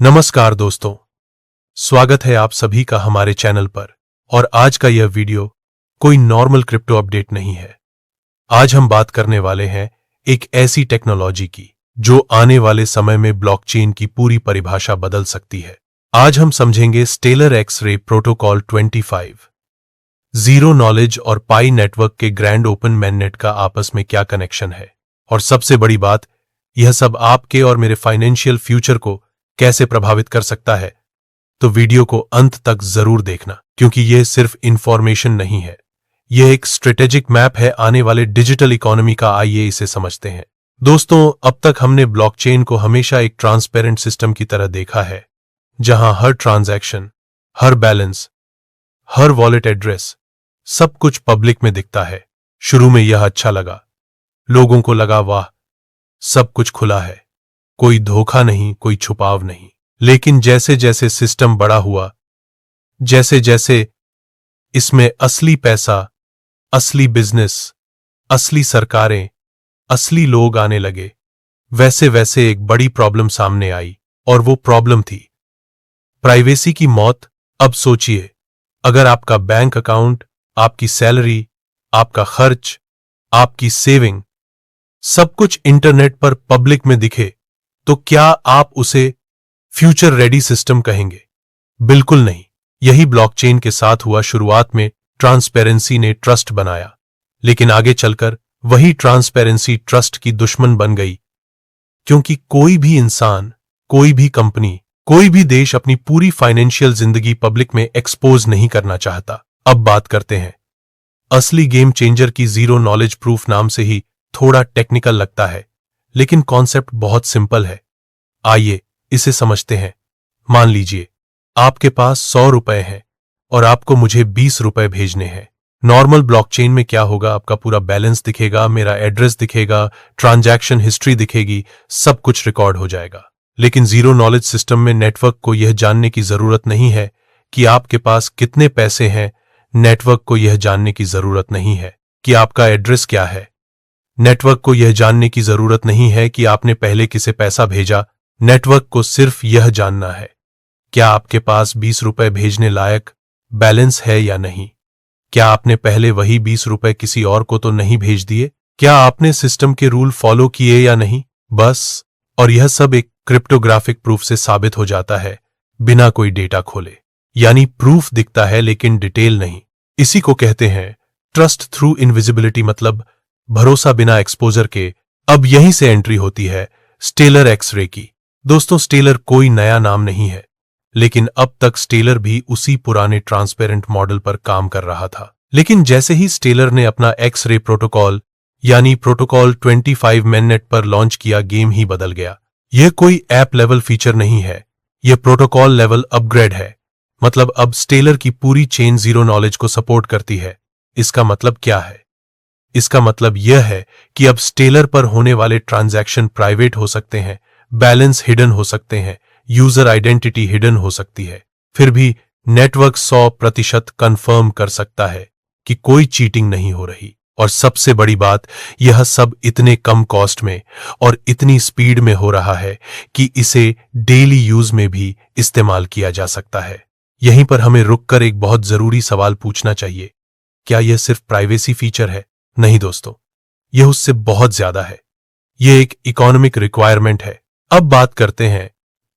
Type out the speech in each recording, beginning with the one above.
नमस्कार दोस्तों, स्वागत है आप सभी का हमारे चैनल पर। और आज का यह वीडियो कोई नॉर्मल क्रिप्टो अपडेट नहीं है। आज हम बात करने वाले हैं एक ऐसी टेक्नोलॉजी की जो आने वाले समय में ब्लॉकचेन की पूरी परिभाषा बदल सकती है। आज हम समझेंगे Stellar X-ray protocol 25, zero knowledge और पाई नेटवर्क के ग्रैंड ओपन mainnet का आपस में क्या कनेक्शन है, और सबसे बड़ी बात, यह सब आपके और मेरे फाइनेंशियल फ्यूचर को कैसे प्रभावित कर सकता है। तो वीडियो को अंत तक जरूर देखना, क्योंकि यह सिर्फ इंफॉर्मेशन नहीं है, यह एक स्ट्रेटेजिक मैप है आने वाले डिजिटल इकोनॉमी का। आइए इसे समझते हैं। दोस्तों, अब तक हमने ब्लॉकचेन को हमेशा एक ट्रांसपेरेंट सिस्टम की तरह देखा है, जहां हर ट्रांजैक्शन, हर बैलेंस, हर वॉलेट एड्रेस, सब कुछ पब्लिक में दिखता है। शुरू में यह अच्छा लगा, लोगों को लगा वाह, सब कुछ खुला है, कोई धोखा नहीं, कोई छुपाव नहीं। लेकिन जैसे जैसे सिस्टम बड़ा हुआ, जैसे जैसे इसमें असली पैसा, असली बिजनेस, असली सरकारें, असली लोग आने लगे, वैसे वैसे एक बड़ी प्रॉब्लम सामने आई। और वो प्रॉब्लम थी प्राइवेसी की मौत। अब सोचिए, अगर आपका बैंक अकाउंट, आपकी सैलरी, आपका खर्च, आपकी सेविंग, सब कुछ इंटरनेट पर पब्लिक में दिखे, तो क्या आप उसे फ्यूचर रेडी सिस्टम कहेंगे? बिल्कुल नहीं। यही ब्लॉकचेन के साथ हुआ। शुरुआत में ट्रांसपेरेंसी ने ट्रस्ट बनाया, लेकिन आगे चलकर वही ट्रांसपेरेंसी ट्रस्ट की दुश्मन बन गई, क्योंकि कोई भी इंसान, कोई भी कंपनी, कोई भी देश अपनी पूरी फाइनेंशियल जिंदगी पब्लिक में एक्सपोज नहीं करना चाहता। अब बात करते हैं असली गेम चेंजर की। जीरो नॉलेज प्रूफ नाम से ही थोड़ा टेक्निकल लगता है, लेकिन कॉन्सेप्ट बहुत सिंपल है। आइए इसे समझते हैं। मान लीजिए आपके पास 100 रुपए हैं और आपको मुझे 20 रुपए भेजने हैं। नॉर्मल ब्लॉकचेन में क्या होगा, आपका पूरा बैलेंस दिखेगा, मेरा एड्रेस दिखेगा, ट्रांजैक्शन हिस्ट्री दिखेगी, सब कुछ रिकॉर्ड हो जाएगा। लेकिन जीरो नॉलेज सिस्टम में नेटवर्क को यह जानने की जरूरत नहीं है कि आपके पास कितने पैसे हैं। नेटवर्क को यह जानने की जरूरत नहीं है कि आपका एड्रेस क्या है। नेटवर्क को यह जानने की जरूरत नहीं है कि आपने पहले किसे पैसा भेजा। नेटवर्क को सिर्फ यह जानना है, क्या आपके पास 20 रुपए भेजने लायक बैलेंस है या नहीं। क्या आपने पहले वही 20 रुपए किसी और को तो नहीं भेज दिए? क्या आपने सिस्टम के रूल फॉलो किए या नहीं? बस। और यह सब एक क्रिप्टोग्राफिक प्रूफ से साबित हो जाता है, बिना कोई डेटा खोले। यानी प्रूफ दिखता है लेकिन डिटेल नहीं। इसी को कहते हैं ट्रस्ट थ्रू इनविजिबिलिटी, मतलब भरोसा बिना एक्सपोजर के। अब यहीं से एंट्री होती है स्टेलर एक्स-रे की। दोस्तों, स्टेलर कोई नया नाम नहीं है, लेकिन अब तक स्टेलर भी उसी पुराने ट्रांसपेरेंट मॉडल पर काम कर रहा था। लेकिन जैसे ही स्टेलर ने अपना एक्स-रे प्रोटोकॉल यानी प्रोटोकॉल 25 mainnet पर लॉन्च किया, गेम ही बदल गया। यह कोई ऐप लेवल फीचर नहीं है, यह प्रोटोकॉल लेवल अपग्रेड है। मतलब अब स्टेलर की पूरी चेन जीरो नॉलेज को सपोर्ट करती है। इसका मतलब क्या है? इसका मतलब यह है कि अब स्टेलर पर होने वाले ट्रांजैक्शन प्राइवेट हो सकते हैं, बैलेंस हिडन हो सकते हैं, यूजर आइडेंटिटी हिडन हो सकती है। फिर भी नेटवर्क 100% कंफर्म कर सकता है कि कोई चीटिंग नहीं हो रही। और सबसे बड़ी बात, यह सब इतने कम कॉस्ट में और इतनी स्पीड में हो रहा है कि इसे डेली यूज में भी इस्तेमाल किया जा सकता है। यहीं पर हमें रुककर एक बहुत जरूरी सवाल पूछना चाहिए, क्या यह सिर्फ प्राइवेसी फीचर है? नहीं दोस्तों, यह उससे बहुत ज्यादा है। यह एक इकोनॉमिक रिक्वायरमेंट है। अब बात करते हैं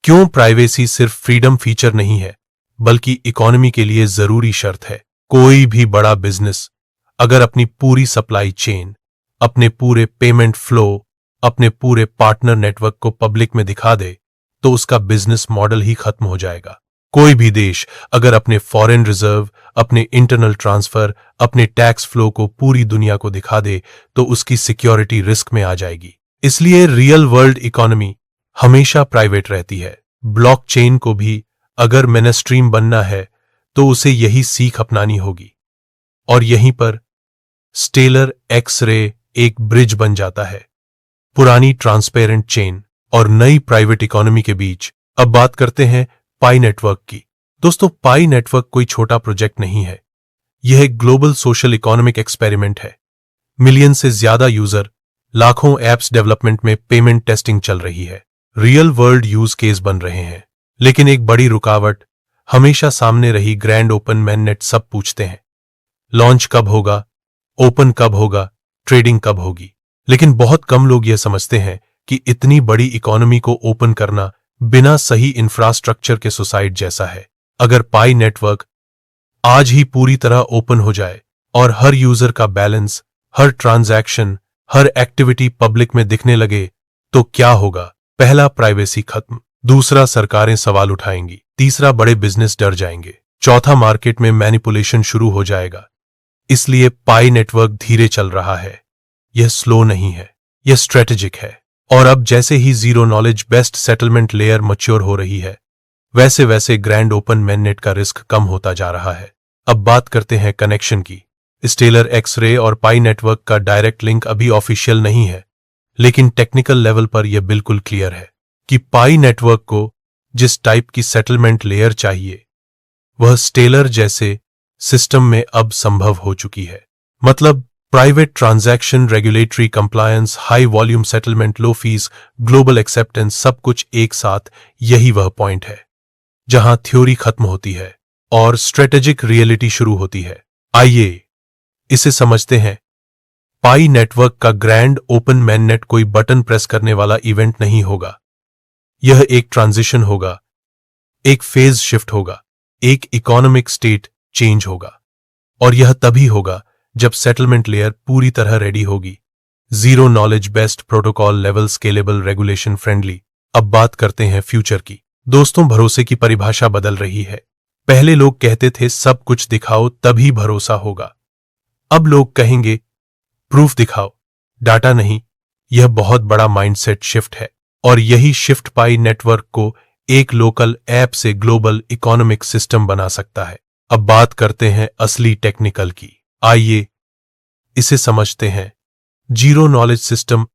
क्यों प्राइवेसी सिर्फ फ्रीडम फीचर नहीं है, बल्कि इकोनॉमी के लिए जरूरी शर्त है। कोई भी बड़ा बिजनेस अगर अपनी पूरी सप्लाई चेन, अपने पूरे पेमेंट फ्लो, अपने पूरे पार्टनर नेटवर्क को पब्लिक में दिखा दे, तो उसका बिजनेस मॉडल ही खत्म हो जाएगा। कोई भी देश अगर अपने फॉरेन रिजर्व, अपने इंटरनल ट्रांसफर, अपने टैक्स फ्लो को पूरी दुनिया को दिखा दे, तो उसकी सिक्योरिटी रिस्क में आ जाएगी। इसलिए रियल वर्ल्ड इकोनॉमी हमेशा प्राइवेट रहती है। ब्लॉकचेन को भी अगर मेनस्ट्रीम बनना है, तो उसे यही सीख अपनानी होगी। और यहीं पर स्टेलर एक्स-रे एक ब्रिज बन जाता है पुरानी ट्रांसपेरेंट चेन और नई प्राइवेट इकोनॉमी के बीच। अब बात करते हैं पाई नेटवर्क की। दोस्तों, पाई नेटवर्क कोई छोटा प्रोजेक्ट नहीं है, यह एक ग्लोबल सोशल इकोनॉमिक एक्सपेरिमेंट है। मिलियन से ज्यादा यूजर, लाखों एप्स डेवलपमेंट में पेमेंट टेस्टिंग चल रही है, रियल वर्ल्ड यूज केस बन रहे हैं। लेकिन एक बड़ी रुकावट हमेशा सामने रही। ग्रैंड ओपन mainnet सब पूछते हैं, लॉन्च कब होगा, ओपन कब होगा, ट्रेडिंग कब होगी। लेकिन बहुत कम लोग यह समझते हैं कि इतनी बड़ी इकोनॉमी को ओपन करना बिना सही इंफ्रास्ट्रक्चर के सुसाइड जैसा है। अगर पाई नेटवर्क आज ही पूरी तरह ओपन हो जाए और हर यूजर का बैलेंस, हर ट्रांजैक्शन, हर एक्टिविटी पब्लिक में दिखने लगे तो क्या होगा? पहला, प्राइवेसी खत्म। दूसरा, सरकारें सवाल उठाएंगी। तीसरा, बड़े बिजनेस डर जाएंगे। चौथा, मार्केट में मैनिपुलेशन शुरू हो जाएगा। इसलिए पाई नेटवर्क धीरे चल रहा है। यह स्लो नहीं है, यह स्ट्रेटेजिक है। और अब जैसे ही zero knowledge based settlement layer mature हो रही है, वैसे वैसे ग्रैंड ओपन mainnet का रिस्क कम होता जा रहा है। अब बात करते हैं कनेक्शन की। स्टेलर, एक्स-रे और पाई नेटवर्क का डायरेक्ट लिंक अभी ऑफिशियल नहीं है, लेकिन टेक्निकल लेवल पर यह बिल्कुल क्लियर है कि पाई नेटवर्क को जिस टाइप की सेटलमेंट लेयर चाहिए, वह स्टेलर जैसे सिस्टम में अब संभव हो चुकी है। मतलब private transaction, regulatory compliance, high volume settlement, low fees, global acceptance, सब कुछ एक साथ। यही वह पॉइंट है जहां थ्योरी खत्म होती है और स्ट्रेटेजिक रियलिटी शुरू होती है। आइए इसे समझते हैं। पाई नेटवर्क का ग्रैंड ओपन mainnet कोई बटन प्रेस करने वाला इवेंट नहीं होगा। यह एक ट्रांजिशन होगा, एक फेज शिफ्ट होगा, एक इकोनॉमिक स्टेट चेंज होगा। और यह तभी होगा जब सेटलमेंट लेयर पूरी तरह रेडी होगी। Zero knowledge based protocol level, scalable, regulation friendly. अब बात करते हैं फ्यूचर की। दोस्तों, भरोसे की परिभाषा बदल रही है। पहले लोग कहते थे सब कुछ दिखाओ तभी भरोसा होगा। अब लोग कहेंगे प्रूफ दिखाओ, डाटा नहीं। यह बहुत बड़ा माइंडसेट शिफ्ट है और यही शिफ्ट पाई नेटवर्क को एक लोकल ऐप से ग्लोबल इकोनॉमिक सिस्टम बना सकता है। अब बात करते हैं असली टेक्निकल की। आइए इसे समझते हैं। जीरो नॉलेज सिस्टम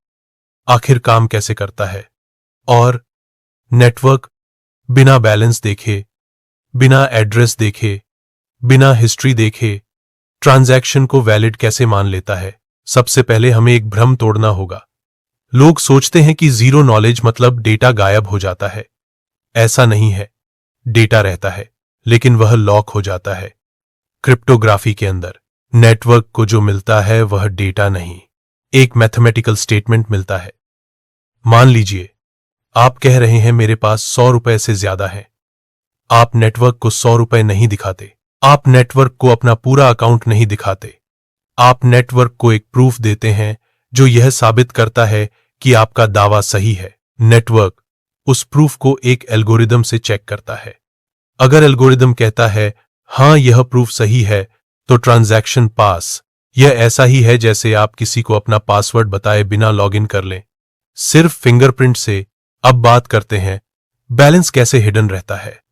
आखिर काम कैसे करता है और नेटवर्क बिना बैलेंस देखे, बिना एड्रेस देखे, बिना हिस्ट्री देखे ट्रांजैक्शन को वैलिड कैसे मान लेता है। सबसे पहले हमें एक भ्रम तोड़ना होगा। लोग सोचते हैं कि जीरो नॉलेज मतलब डेटा गायब हो जाता है। ऐसा नहीं है। डेटा रहता है, लेकिन वह लॉक हो जाता है क्रिप्टोग्राफी के अंदर। नेटवर्क को जो मिलता है वह डेटा नहीं, एक मैथमेटिकल स्टेटमेंट मिलता है। मान लीजिए आप कह रहे हैं मेरे पास 100 रुपए से ज्यादा है। आप नेटवर्क को 100 रुपए नहीं दिखाते। आप नेटवर्क को अपना पूरा अकाउंट नहीं दिखाते। आप नेटवर्क को एक प्रूफ देते हैं जो यह साबित करता है कि आपका दावा सही है। नेटवर्क उस प्रूफ को एक एल्गोरिदम से चेक करता है। अगर एल्गोरिदम कहता है हां यह प्रूफ सही है, तो ट्रांजैक्शन पास। यह ऐसा ही है जैसे आप किसी को अपना पासवर्ड बताए बिना लॉगिन कर लें, सिर्फ फिंगरप्रिंट से। अब बात करते हैं बैलेंस कैसे हिडन रहता है।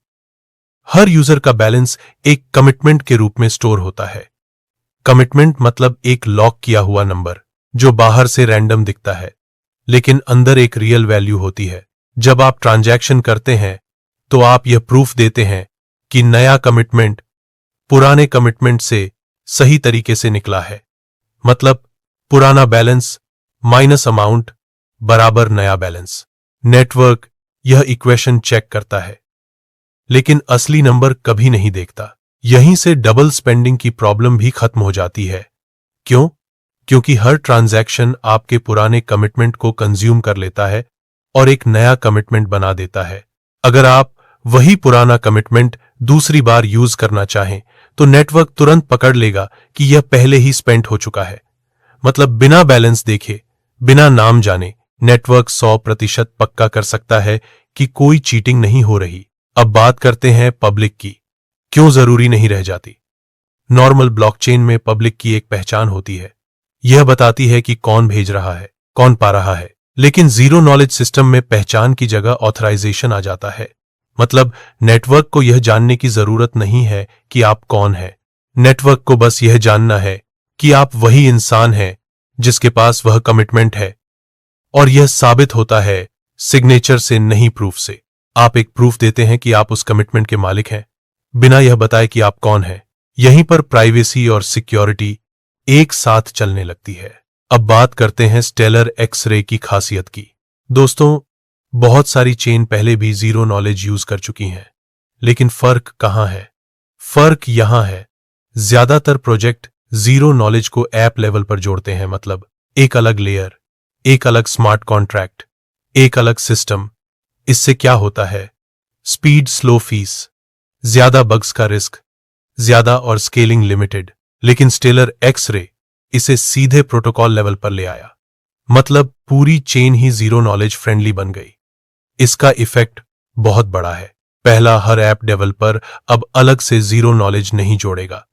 हर यूजर का बैलेंस एक कमिटमेंट के रूप में स्टोर होता है। कमिटमेंट मतलब एक लॉक किया हुआ नंबर जो बाहर से रैंडम दिखता है, लेकिन अंदर एक रियल वैल्यू होती है। जब आप ट्रांजैक्शन करते हैं तो आप यह प्रूफ देते हैं कि नया कमिटमेंट पुराने कमिटमेंट से सही तरीके से निकला है। मतलब पुराना बैलेंस माइनस अमाउंट बराबर नया बैलेंस। नेटवर्क यह इक्वेशन चेक करता है, लेकिन असली नंबर कभी नहीं देखता। यहीं से डबल स्पेंडिंग की प्रॉब्लम भी खत्म हो जाती है। क्यों? क्योंकि हर ट्रांजैक्शन आपके पुराने कमिटमेंट को कंज्यूम कर लेता है और एक नया कमिटमेंट बना देता है। अगर आप वही पुराना कमिटमेंट दूसरी बार यूज करना चाहें तो नेटवर्क तुरंत पकड़ लेगा कि यह पहले ही स्पेंड हो चुका है। मतलब बिना बैलेंस देखे, बिना नाम जाने नेटवर्क 100% पक्का कर सकता है कि कोई चीटिंग नहीं हो रही। अब बात करते हैं पब्लिक की। क्यों जरूरी नहीं रह जाती? नॉर्मल ब्लॉकचेन में पब्लिक की एक पहचान होती है। यह बताती है कि कौन भेज रहा है, कौन पा रहा है। लेकिन जीरो नॉलेज सिस्टम में पहचान की जगह ऑथराइजेशन आ जाता है। मतलब नेटवर्क को यह जानने की जरूरत नहीं है कि आप कौन हैं। नेटवर्क को बस यह जानना है कि आप वही इंसान हैं जिसके पास वह कमिटमेंट है। और यह साबित होता है सिग्नेचर से, नहीं प्रूफ से। आप एक प्रूफ देते हैं कि आप उस कमिटमेंट के मालिक हैं, बिना यह बताए कि आप कौन हैं। यहीं पर प्राइवेसी और सिक्योरिटी एक साथ चलने लगती है। अब बात करते हैं स्टेलर एक्स-रे की खासियत की। दोस्तों, बहुत सारी चेन पहले भी जीरो नॉलेज यूज कर चुकी हैं, लेकिन फर्क कहां है? फर्क यहां है, ज्यादातर प्रोजेक्ट जीरो नॉलेज को ऐप लेवल पर जोड़ते हैं, मतलब एक अलग लेयर, एक अलग स्मार्ट कॉन्ट्रैक्ट, एक अलग सिस्टम। इससे क्या होता है? स्पीड स्लो, फीस ज्यादा, बग्स का रिस्क ज्यादा और स्केलिंग लिमिटेड। लेकिन स्टेलर एक्स-रे इसे सीधे प्रोटोकॉल लेवल पर ले आया, मतलब पूरी चेन ही जीरो नॉलेज फ्रेंडली बन गई। इसका इफेक्ट बहुत बड़ा है। पहला, हर ऐप डेवलपर अब अलग से जीरो नॉलेज नहीं जोड़ेगा।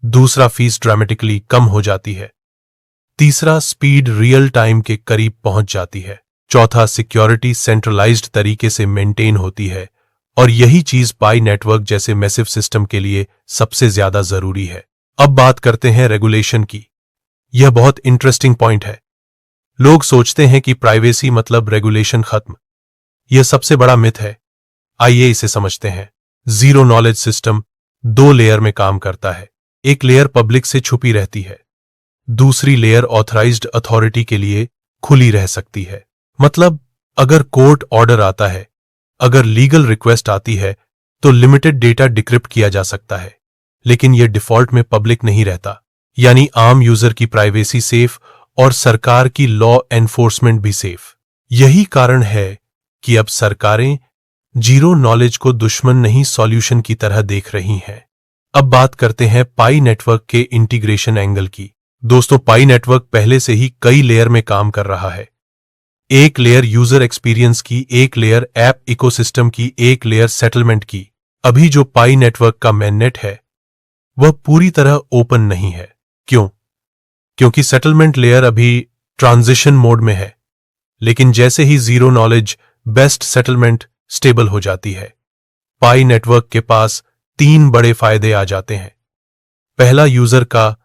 दूसरा, फीस ड्रामेटिकली कम हो जाती है। तीसरा, स्पीड रियल टाइम के करीब पहुंच जाती है। चौथा, सिक्योरिटी सेंट्रलाइज्ड तरीके से मेंटेन होती है, और यही चीज पाई नेटवर्क जैसे मैसिव सिस्टम के लिए सबसे ज्यादा जरूरी है। अब बात करते हैं रेगुलेशन की। यह बहुत इंटरेस्टिंग पॉइंट है। लोग सोचते हैं कि प्राइवेसी मतलब रेगुलेशन खत्म। यह सबसे बड़ा मिथ है। आइए इसे समझते हैं। जीरो नॉलेज सिस्टम दो लेयर में काम करता है। एक लेयर पब्लिक से छुपी रहती है, दूसरी लेयर ऑथराइज्ड अथॉरिटी के लिए खुली रह सकती है। मतलब अगर कोर्ट ऑर्डर आता है, अगर लीगल रिक्वेस्ट आती है, तो लिमिटेड डेटा डिक्रिप्ट किया जा सकता है, लेकिन यह डिफॉल्ट में पब्लिक नहीं रहता। यानी आम यूजर की प्राइवेसी सेफ और सरकार की लॉ एनफोर्समेंट भी सेफ। यही कारण है कि अब सरकारें जीरो नॉलेज को दुश्मन नहीं, सॉल्यूशन की तरह देख रही हैं। अब बात करते हैं पाई नेटवर्क के इंटीग्रेशन एंगल की। दोस्तों, पाई नेटवर्क पहले से ही कई लेयर में काम कर रहा है। एक लेयर यूजर एक्सपीरियंस की, एक लेयर ऐप इकोसिस्टम की, एक लेयर सेटलमेंट की। अभी जो पाई नेटवर्क का मेननेट है वह पूरी तरह ओपन नहीं है। क्यों? क्योंकि सेटलमेंट लेयर अभी ट्रांजिशन मोड में है। लेकिन जैसे ही zero knowledge based settlement stable हो जाती है, पाई नेटवर्क के पास तीन बड़े फायदे आ जाते हैं। पहला, यूजर का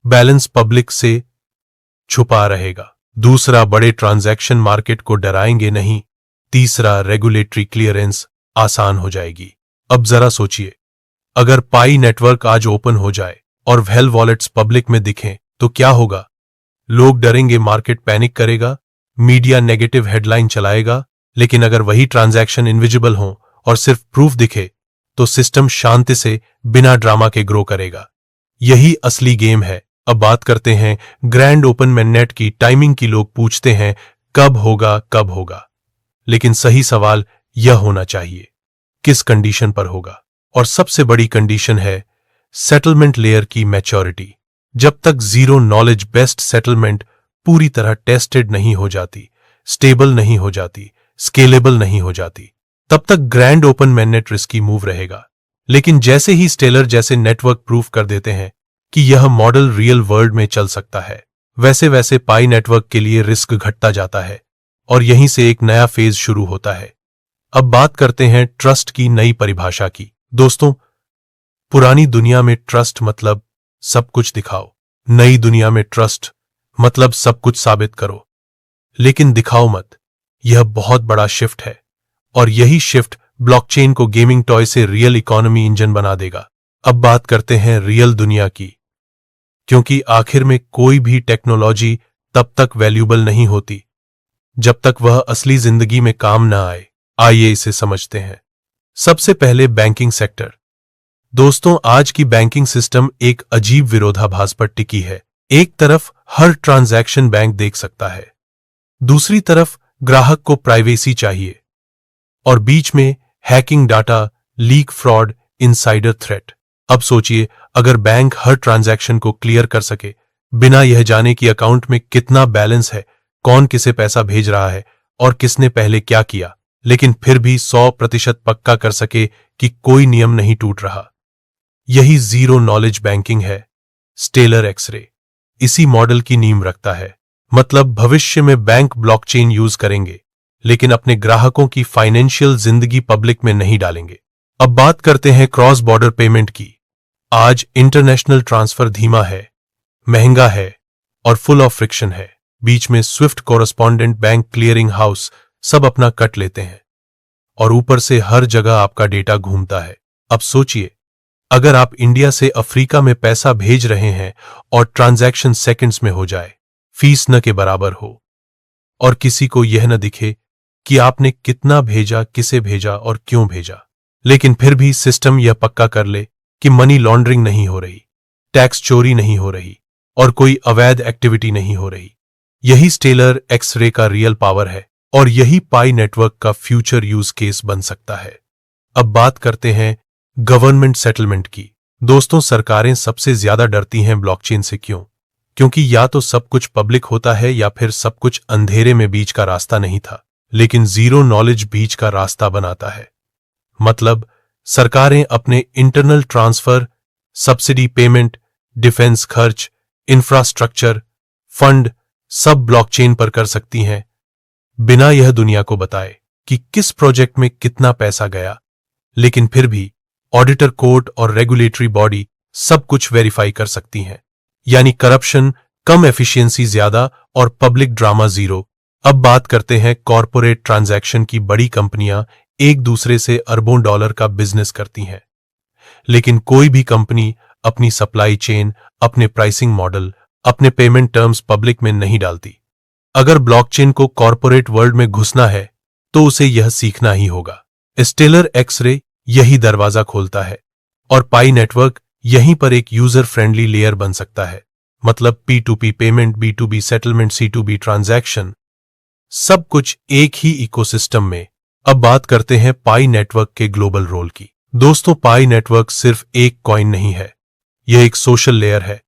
बैलेंस पब्लिक से छुपा रहेगा। दूसरा, बड़े ट्रांजैक्शन मार्केट को डराएंगे नहीं। तीसरा, रेगुलेटरी क्लियरेंस आसान हो जाएगी। अब जरा सोचिए, अगर पाई नेटवर्क आज ओपन हो जाए और वेल वॉलेट्स पब्लिक में दिखें तो क्या होगा? लोग डरेंगे, मार्केट पैनिक करेगा, मीडिया नेगेटिव हेडलाइन चलाएगा। लेकिन अगर वही ट्रांजैक्शन इनविजिबल हो और सिर्फ प्रूफ दिखे, तो सिस्टम शांति से बिना ड्रामा के ग्रो करेगा। यही असली गेम है। अब बात करते हैं ग्रैंड ओपन मेननेट की टाइमिंग की। लोग पूछते हैं कब होगा, कब होगा, लेकिन सही सवाल यह होना चाहिए, किस कंडीशन पर होगा? और सबसे बड़ी कंडीशन है सेटलमेंट लेयर की मैच्योरिटी। जब तक जीरो नॉलेज बेस्ट सेटलमेंट पूरी तरह टेस्टेड नहीं हो जाती, स्टेबल नहीं हो जाती, स्केलेबल नहीं हो जाती, तब तक grand open mainnet risky move रहेगा। लेकिन जैसे ही स्टेलर जैसे नेटवर्क प्रूफ कर देते हैं कि यह मॉडल रियल वर्ल्ड में चल सकता है, वैसे वैसे पाई नेटवर्क के लिए रिस्क घटता जाता है और यहीं से एक नया फेज शुरू होता है। अब बात करते हैं ट्रस्ट की नई परिभाषा की। दोस्तों, पुरानी दुनिया में ट्रस्ट मतलब सब कुछ दिखाओ, नई दुनिया में ट्रस्ट मतलब सब कुछ साबित करो, लेकिन दिखाओ मत। यह बहुत बड़ा शिफ्ट है, और यही शिफ्ट ब्लॉकचेन को गेमिंग टॉय से रियल इकोनॉमी इंजन बना देगा। अब बात करते हैं रियल दुनिया की, क्योंकि आखिर में कोई भी टेक्नोलॉजी तब तक वैल्यूबल नहीं होती जब तक वह असली जिंदगी में काम न आए। आइए इसे समझते हैं। सबसे पहले बैंकिंग सेक्टर। दोस्तों, आज की बैंकिंग सिस्टम एक अजीब विरोधाभास पर टिकी है। एक तरफ हर ट्रांजैक्शन बैंक देख सकता है, दूसरी तरफ ग्राहक को प्राइवेसी चाहिए, और बीच में hacking, data leak, fraud, insider threat. अब सोचिए, अगर बैंक हर ट्रांजैक्शन को क्लियर कर सके, बिना यह जाने कि अकाउंट में कितना बैलेंस है, कौन किसे पैसा भेज रहा है और किसने पहले क्या किया, लेकिन फिर भी 100% पक्का कर सके कि कोई नियम नहीं टूट रहा, यही जीरो नॉलेज बैंकिंग है। स्टेलर एक्स-रे इसी मॉडल की नींव रखता है। मतलब भविष्य में बैंक ब्लॉकचेन यूज करेंगे, लेकिन अपने ग्राहकों की फाइनेंशियल जिंदगी पब्लिक में नहीं डालेंगे। अब बात करते हैं क्रॉस बॉर्डर पेमेंट की। आज इंटरनेशनल ट्रांसफर धीमा है, महंगा है और फुल ऑफ फ्रिक्शन है। बीच में स्विफ्ट, कोरस्पॉन्डेंट बैंक, क्लियरिंग हाउस सब अपना कट लेते हैं, और ऊपर से हर जगह आपका डेटा घूमता है। अब सोचिए, अगर आप इंडिया से अफ्रीका में पैसा भेज रहे हैं और ट्रांजैक्शन सेकंड्स में हो जाए, फीस न के बराबर हो, और किसी को यह न दिखे कि आपने कितना भेजा, किसे भेजा और क्यों भेजा। लेकिन फिर भी सिस्टम यह पक्का कर ले कि मनी लॉन्ड्रिंग नहीं हो रही, टैक्स चोरी नहीं हो रही और कोई अवैध एक्टिविटी नहीं हो रही। यही स्टेलर एक्सरे का रियल पावर है और यही पाई नेटवर्क का फ्यूचर यूज केस बन सकता है। अब बात करते हैं गवर्नमेंट सेटलमेंट की। दोस्तों, सरकारें सबसे ज्यादा डरती हैं ब्लॉकचेन से। क्यों? क्योंकि या तो सब कुछ पब्लिक होता है या फिर सब कुछ अंधेरे में बीच का रास्ता नहीं था, लेकिन जीरो नॉलेज बीच का रास्ता बनाता है। मतलब सरकारें अपने internal transfer, subsidy payment, defence खर्च, इंफ्रास्ट्रक्चर, फंड सब ब्लॉकचेन पर कर सकती हैं, बिना यह दुनिया को बताए कि किस प्रोजेक्ट में कितना पैसा गया। लेकिन फिर भी ऑडिटर, कोर्ट और रेगुलेटरी बॉडी सब कुछ वेरीफाई कर सकती हैं। यानी करप्शन कम, एफिशिएंसी ज्यादा और पब्लिक ड्रामा जीरो। अब बात करते हैं कॉरपोरेट ट्रांजैक्शन की। बड़ी कंपनियां एक दूसरे से अरबों डॉलर का बिजनेस करती हैं, लेकिन कोई भी कंपनी अपनी सप्लाई चेन, अपने प्राइसिंग मॉडल, अपने पेमेंट टर्म्स पब्लिक में नहीं डालती। अगर ब्लॉकचेन को कॉरपोरेट वर्ल्ड में घुसना है तो उसे यह सीखना ही होगा। स्टेलर एक्सरे यही दरवाजा खोलता है और पाई नेटवर्क यहीं पर एक यूजर फ्रेंडली लेयर बन सकता है। मतलब P2P payment, B2B settlement, C2B transaction, सब कुछ एक ही इकोसिस्टम में। अब बात करते हैं पाई नेटवर्क के ग्लोबल रोल की। दोस्तों, पाई नेटवर्क सिर्फ एक कॉइन नहीं है, यह एक सोशल लेयर है,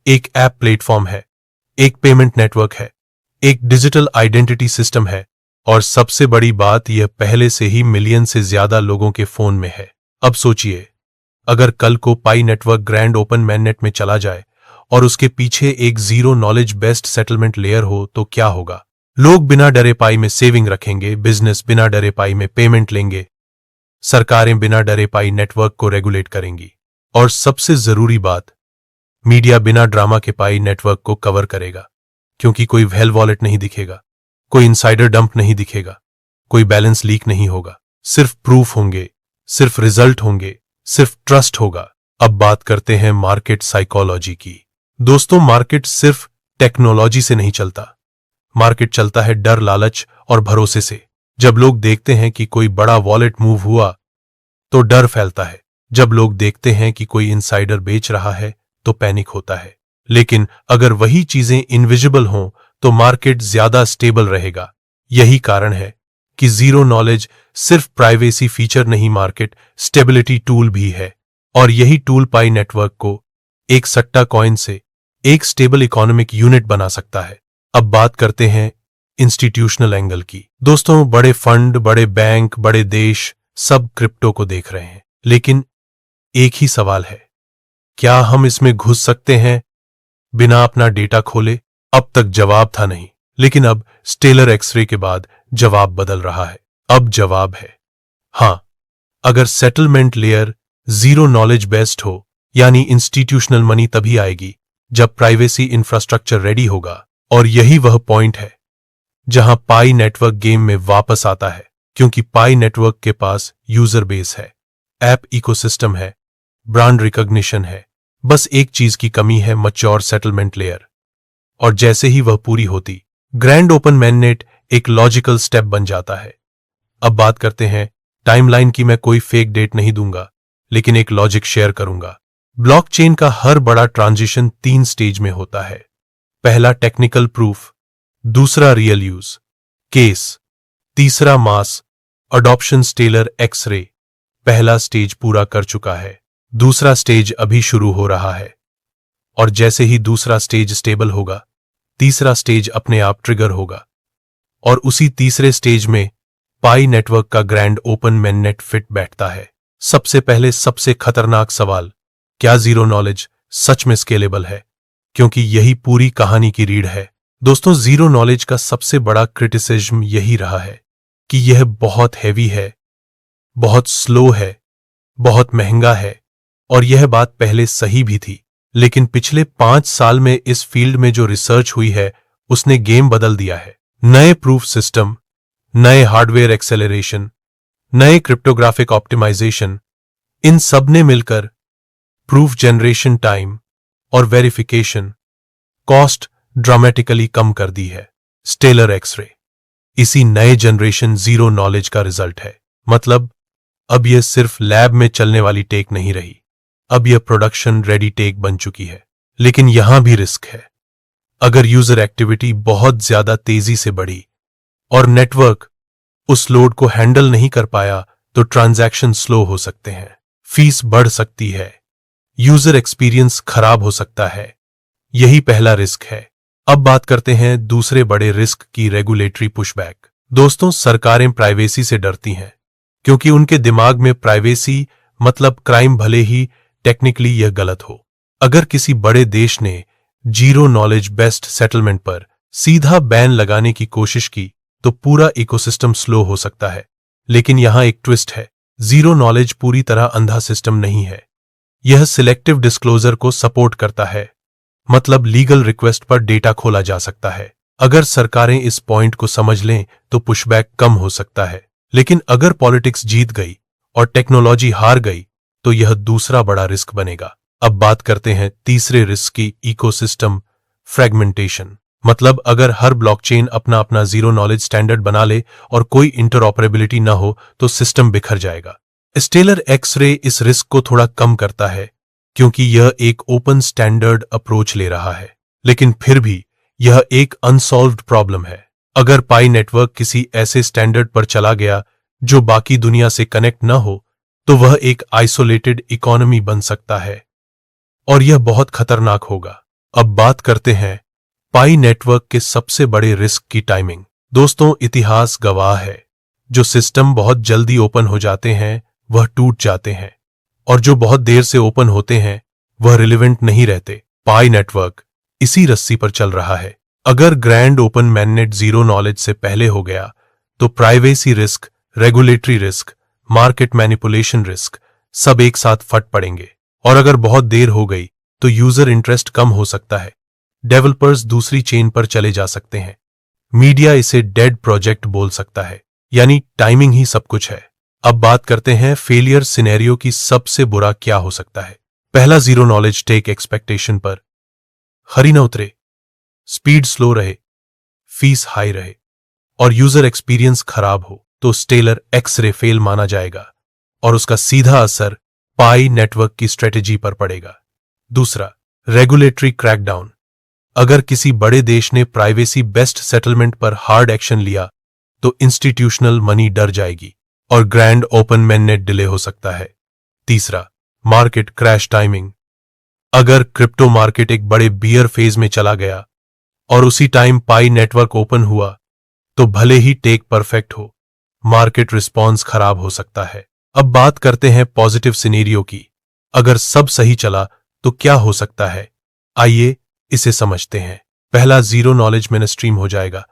एक ऐप प्लेटफॉर्म है, एक पेमेंट नेटवर्क है, एक डिजिटल आइडेंटिटी सिस्टम है और सबसे बड़ी बात, यह पहले से ही मिलियन से ज्यादा लोगों के फोन में है। अब सोचिए, अगर कल को पाई नेटवर्क ग्रैंड ओपन मैननेट में चला जाए और उसके पीछे एक zero knowledge based settlement layer हो तो क्या होगा? लोग बिना डरे पाई में सेविंग रखेंगे, बिजनेस बिना डरे पाई में पेमेंट लेंगे, सरकारें बिना डरे पाई नेटवर्क को रेगुलेट करेंगी और सबसे जरूरी बात, मीडिया बिना ड्रामा के पाई नेटवर्क को कवर करेगा। क्योंकि कोई वेल वॉलेट नहीं दिखेगा, कोई इनसाइडर डंप नहीं दिखेगा, कोई बैलेंस लीक नहीं होगा, सिर्फ प्रूफ होंगे, सिर्फ रिजल्ट होंगे, सिर्फ ट्रस्ट होगा। अब बात करते हैं मार्केट साइकोलॉजी की। दोस्तों, मार्केट सिर्फ टेक्नोलॉजी से नहीं चलता, मार्केट चलता है डर, लालच और भरोसे से। जब लोग देखते हैं कि कोई बड़ा वॉलेट मूव हुआ तो डर फैलता है, जब लोग देखते हैं कि कोई इनसाइडर बेच रहा है तो पैनिक होता है। लेकिन अगर वही चीजें इनविजिबल हों तो मार्केट ज्यादा स्टेबल रहेगा। यही कारण है कि जीरो नॉलेज सिर्फ प्राइवेसी फीचर नहीं, मार्केट स्टेबिलिटी टूल भी है। और यही टूल पाई नेटवर्क को एक सट्टा कॉइन से एक स्टेबल इकोनॉमिक यूनिट बना सकता है। अब बात करते हैं इंस्टीट्यूशनल एंगल की। दोस्तों, बड़े फंड, बड़े बैंक, बड़े देश सब क्रिप्टो को देख रहे हैं, लेकिन एक ही सवाल है, क्या हम इसमें घुस सकते हैं बिना अपना डेटा खोले? अब तक जवाब था नहीं, लेकिन अब स्टेलर एक्सरे के बाद जवाब बदल रहा है। अब जवाब है हां, अगर settlement layer zero knowledge based हो, यानी इंस्टीट्यूशनल मनी तभी आएगी जब प्राइवेसी इंफ्रास्ट्रक्चर रेडी होगा। और यही वह पॉइंट है जहां पाई नेटवर्क गेम में वापस आता है, क्योंकि पाई नेटवर्क के पास यूजर बेस है, ऐप इकोसिस्टम है, ब्रांड रिकॉग्निशन है। बस एक चीज की कमी है, मैच्योर सेटलमेंट लेयर। और जैसे ही वह पूरी होती, ग्रैंड ओपन मैननेट एक लॉजिकल स्टेप बन जाता है। अब बात करते हैं टाइमलाइन की। मैं कोई फेक डेट नहीं दूंगा, लेकिन एक लॉजिक शेयर करूंगा। ब्लॉकचेन का हर बड़ा ट्रांजिशन 3 स्टेज में होता है। पहला टेक्निकल प्रूफ, दूसरा रियल यूज केस, तीसरा मास अडॉप्शन। स्टेलर एक्सरे पहला स्टेज पूरा कर चुका है, दूसरा स्टेज अभी शुरू हो रहा है। और जैसे ही दूसरा स्टेज स्टेबल होगा, तीसरा स्टेज अपने आप ट्रिगर होगा। और उसी तीसरे स्टेज में पाई नेटवर्क का ग्रैंड ओपन मैननेट फिट बैठता है। सबसे पहले सबसे खतरनाक सवाल, क्या जीरो नॉलेज सच में स्केलेबल है? क्योंकि यही पूरी कहानी की रीढ़ है। दोस्तों, जीरो नॉलेज का सबसे बड़ा क्रिटिसिज्म यही रहा है कि यह बहुत हैवी है, बहुत स्लो है, बहुत महंगा है। और यह बात पहले सही भी थी, लेकिन पिछले 5 साल में इस फील्ड में जो रिसर्च हुई है उसने गेम बदल दिया है। नए प्रूफ सिस्टम, नए हार्डवेयर एक्सेलरेशन, नए क्रिप्टोग्राफिक ऑप्टिमाइजेशन, इन सब ने मिलकर प्रूफ जनरेशन टाइम और वेरिफिकेशन कॉस्ट ड्रामेटिकली कम कर दी है। स्टेलर एक्सरे इसी नए जनरेशन जीरो नॉलेज का रिजल्ट है। मतलब अब यह सिर्फ लैब में चलने वाली टेक नहीं रही, अब यह प्रोडक्शन रेडी टेक बन चुकी है। लेकिन यहां भी रिस्क है। अगर यूजर एक्टिविटी बहुत ज्यादा तेजी से बढ़ी और नेटवर्क उस लोड को हैंडल नहीं कर पाया तो ट्रांजैक्शन स्लो हो सकते हैं, फीस बढ़ सकती है, यूजर एक्सपीरियंस खराब हो सकता है। यही पहला रिस्क है। अब बात करते हैं दूसरे बड़े रिस्क की, रेगुलेटरी पुशबैक। दोस्तों, सरकारें प्राइवेसी से डरती हैं क्योंकि उनके दिमाग में प्राइवेसी मतलब क्राइम, भले ही टेक्निकली यह गलत हो। अगर किसी बड़े देश ने जीरो नॉलेज बेस्ड सेटलमेंट पर सीधा बैन लगाने की कोशिश की तो पूरा इकोसिस्टम स्लो हो सकता है। लेकिन यहां एक ट्विस्ट है, जीरो नॉलेज पूरी तरह अंधा सिस्टम नहीं है। यह सिलेक्टिव डिस्क्लोजर को सपोर्ट करता है, मतलब लीगल रिक्वेस्ट पर डेटा खोला जा सकता है। अगर सरकारें इस पॉइंट को समझ लें तो पुशबैक कम हो सकता है। लेकिन अगर पॉलिटिक्स जीत गई और टेक्नोलॉजी हार गई तो यह दूसरा बड़ा रिस्क बनेगा। अब बात करते हैं तीसरे रिस्क की, इकोसिस्टम फ्रेगमेंटेशन। मतलब अगर हर ब्लॉकचेन अपना अपना जीरो नॉलेज स्टैंडर्ड बना ले और कोई इंटरऑपरेबिलिटी न हो तो सिस्टम बिखर जाएगा। स्टेलर एक्स-रे इस रिस्क को थोड़ा कम करता है क्योंकि यह एक ओपन स्टैंडर्ड अप्रोच ले रहा है। लेकिन फिर भी यह एक अनसॉल्व्ड प्रॉब्लम है। अगर पाई नेटवर्क किसी ऐसे स्टैंडर्ड पर चला गया जो बाकी दुनिया से कनेक्ट न हो तो वह एक आइसोलेटेड इकोनॉमी बन सकता है और यह बहुत खतरनाक होगा। अब बात करते हैं पाई नेटवर्क के सबसे बड़े रिस्क की, टाइमिंग। दोस्तों, इतिहास गवाह है, जो सिस्टम बहुत जल्दी ओपन हो जाते हैं वह टूट जाते हैं और जो बहुत देर से ओपन होते हैं वह रिलेवेंट नहीं रहते। पाई नेटवर्क इसी रस्सी पर चल रहा है। अगर ग्रैंड ओपन मैननेट जीरो नॉलेज से पहले हो गया तो privacy risk, regulatory risk, market manipulation risk सब एक साथ फट पड़ेंगे। और अगर बहुत देर हो गई तो यूजर इंटरेस्ट कम हो सकता है, डेवलपर्स दूसरी चेन पर चले जा सकते हैं, मीडिया इसे डेड प्रोजेक्ट बोल सकता है। यानी टाइमिंग ही सब कुछ है। अब बात करते हैं फेलियर सिनेरियो की, सबसे बुरा क्या हो सकता है। पहला, जीरो नॉलेज टेक एक्सपेक्टेशन पर खरी न उतरे, स्पीड स्लो रहे, फीस हाई रहे और यूजर एक्सपीरियंस खराब हो तो स्टेलर एक्स-रे फेल माना जाएगा और उसका सीधा असर पाई नेटवर्क की स्ट्रेटेजी पर पड़ेगा। दूसरा, रेगुलेटरी क्रैकडाउन। अगर किसी बड़े देश ने प्राइवेसी बेस्ड सेटलमेंट पर हार्ड एक्शन लिया तो इंस्टीट्यूशनल मनी डर जाएगी और ग्रैंड ओपन मैननेट डिले हो सकता है। तीसरा, मार्केट क्रैश टाइमिंग। अगर क्रिप्टो मार्केट एक बड़े बियर फेज में चला गया और उसी टाइम पाई नेटवर्क ओपन हुआ तो भले ही टेक परफेक्ट हो, मार्केट रिस्पॉन्स खराब हो सकता है। अब बात करते हैं पॉजिटिव सिनेरियो की। अगर सब सही चला तो क्या हो सकता है, आइए इसे समझते हैं। पहला, जीरो नॉलेज मेनस्ट्रीम हो जाएगा,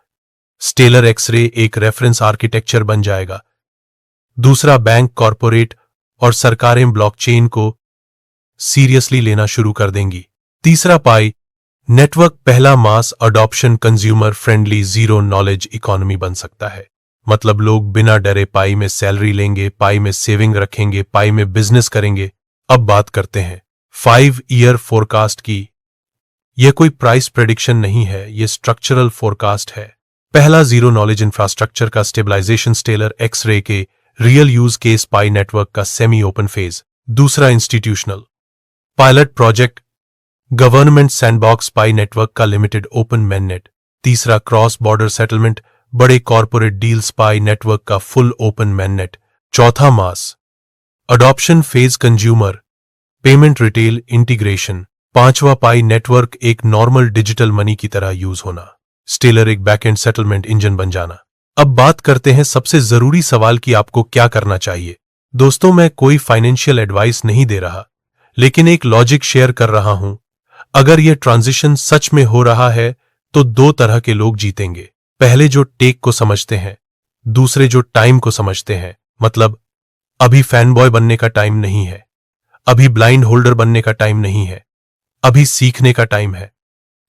स्टेलर एक्स-रे एक रेफरेंस आर्किटेक्चर बन जाएगा। दूसरा, बैंक, कॉरपोरेट और सरकारें ब्लॉकचेन को सीरियसली लेना शुरू कर देंगी। तीसरा, पाई नेटवर्क पहला mass adoption consumer friendly zero knowledge economy बन सकता है। मतलब लोग बिना डरे पाई में सैलरी लेंगे, पाई में सेविंग रखेंगे, पाई में बिजनेस करेंगे। अब बात करते हैं 5 ईयर फोरकास्ट की। यह कोई प्राइस प्रेडिक्शन नहीं है, यह स्ट्रक्चरल फोरकास्ट है। पहला, जीरो नॉलेज इंफ्रास्ट्रक्चर का स्टेबलाइजेशन, स्टेलर एक्स-रे के real use case, Pi Network का सेमी ओपन फेज। दूसरा, institutional pilot project, government sandbox, Pi Network का लिमिटेड ओपन मैननेट। तीसरा, क्रॉस बॉर्डर सेटलमेंट, बड़े कॉर्पोरेट डील्स, पाई नेटवर्क का full open mainnet. चौथा, mass adoption phase, consumer payment, retail integration. पांचवा, Pi Network एक normal digital money की तरह use होना, स्टेलर एक बैकएंड सेटलमेंट इंजन बन जाना। अब बात करते हैं सबसे जरूरी सवाल कि आपको क्या करना चाहिए। दोस्तों, मैं कोई फाइनेंशियल एडवाइस नहीं दे रहा, लेकिन एक लॉजिक शेयर कर रहा हूं। अगर यह ट्रांजिशन सच में हो रहा है तो दो तरह के लोग जीतेंगे। पहले, जो टेक को समझते हैं, दूसरे जो टाइम को समझते हैं। मतलब अभी फैनबॉय बनने का टाइम नहीं है, अभी ब्लाइंड होल्डर बनने का टाइम नहीं है, अभी सीखने का टाइम है,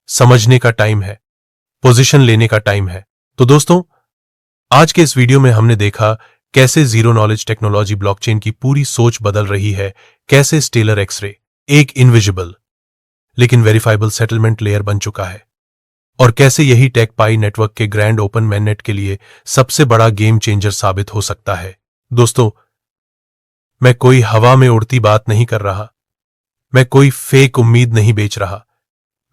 समझने का टाइम है, पोजीशन लेने का टाइम है। तो दोस्तों, आज के इस वीडियो में हमने देखा कैसे जीरो नॉलेज टेक्नोलॉजी ब्लॉकचेन की पूरी सोच बदल रही है, कैसे स्टेलर एक्स-रे एक इनविजिबल लेकिन वेरीफाइबल सेटलमेंट लेयर बन चुका है, और कैसे यही टेक पाई नेटवर्क के ग्रैंड ओपन मैननेट के लिए सबसे बड़ा गेम चेंजर साबित हो सकता है। दोस्तों, मैं कोई हवा में उड़ती बात नहीं कर रहा, मैं कोई फेक उम्मीद नहीं बेच रहा,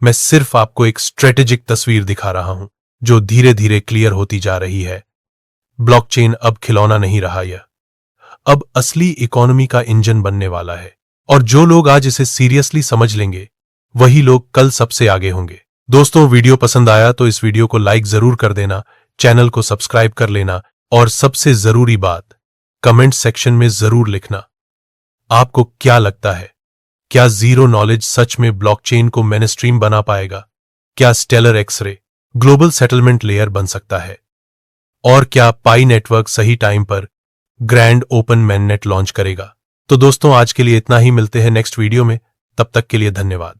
मैं सिर्फ आपको एक स्ट्रेटेजिक तस्वीर दिखा रहा हूं जो धीरे धीरे क्लियर होती जा रही है। ब्लॉकचेन अब खिलौना नहीं रहा, यह अब असली इकोनॉमी का इंजन बनने वाला है। और जो लोग आज इसे सीरियसली समझ लेंगे वही लोग कल सबसे आगे होंगे। दोस्तों, वीडियो पसंद आया तो इस वीडियो को लाइक जरूर कर देना, चैनल को सब्सक्राइब कर लेना और सबसे जरूरी बात, कमेंट सेक्शन में जरूर लिखना आपको क्या लगता है। क्या जीरो नॉलेज सच में ब्लॉकचेन को मेनस्ट्रीम बना पाएगा? क्या Stellar X-ray global settlement layer बन सकता है? और क्या पाई नेटवर्क सही टाइम पर ग्रैंड ओपन मैननेट लॉन्च करेगा? तो दोस्तों, आज के लिए इतना ही। मिलते हैं नेक्स्ट वीडियो में, तब तक के लिए धन्यवाद।